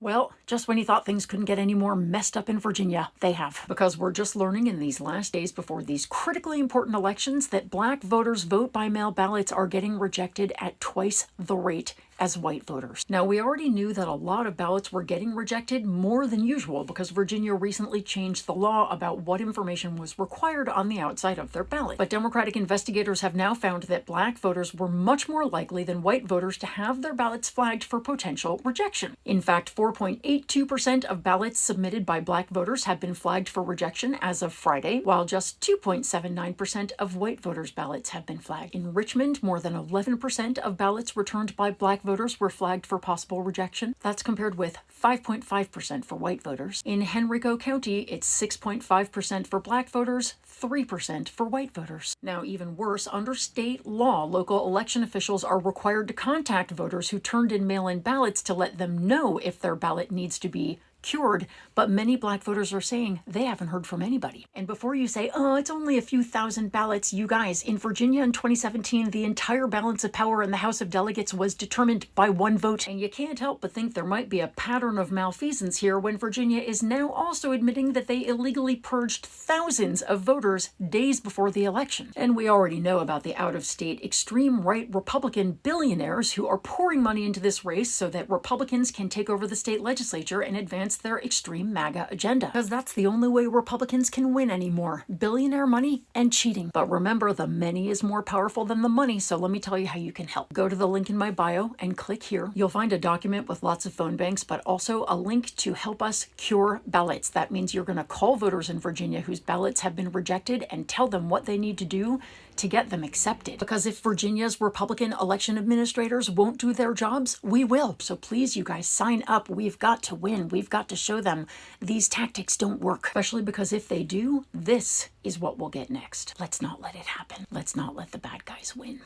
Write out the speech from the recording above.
Well, just when you thought things couldn't get any more messed up in Virginia, they have. Because we're just learning in these last days before these critically important elections that black voters' vote-by-mail ballots are getting rejected at twice the rate as white voters. Now, we already knew that a lot of ballots were getting rejected more than usual because Virginia recently changed the law about what information was required on the outside of their ballot. But Democratic investigators have now found that black voters were much more likely than white voters to have their ballots flagged for potential rejection. In fact, 4.82% of ballots submitted by black voters have been flagged for rejection as of Friday, while just 2.79% of white voters' ballots have been flagged. In Richmond, more than 11% of ballots returned by black voters were flagged for possible rejection. That's compared with 5.5% for white voters. In Henrico County, it's 6.5% for black voters, 3% for white voters. Now, even worse, under state law, local election officials are required to contact voters who turned in mail-in ballots to let them know if their ballot needs to be cured, but many black voters are saying they haven't heard from anybody. And before you say, oh, it's only a few thousand ballots, you guys, in Virginia in 2017, the entire balance of power in the House of Delegates was determined by one vote. And you can't help but think there might be a pattern of malfeasance here when Virginia is now also admitting that they illegally purged thousands of voters days before the election. And we already know about the out-of-state extreme right Republican billionaires who are pouring money into this race so that Republicans can take over the state legislature and advance their extreme MAGA agenda. Because that's the only way Republicans can win anymore. Billionaire money and cheating. But remember, the many is more powerful than the money, so let me tell you how you can help. Go to the link in my bio and click here. You'll find a document with lots of phone banks, but also a link to help us cure ballots. That means you're going to call voters in Virginia whose ballots have been rejected and tell them what they need to do to get them accepted. Because if Virginia's Republican election administrators won't do their jobs, we will. So please, you guys, sign up. We've got to win. We've got to show them these tactics don't work. Especially because if they do, this is what we'll get next. Let's not let it happen. Let's not let the bad guys win.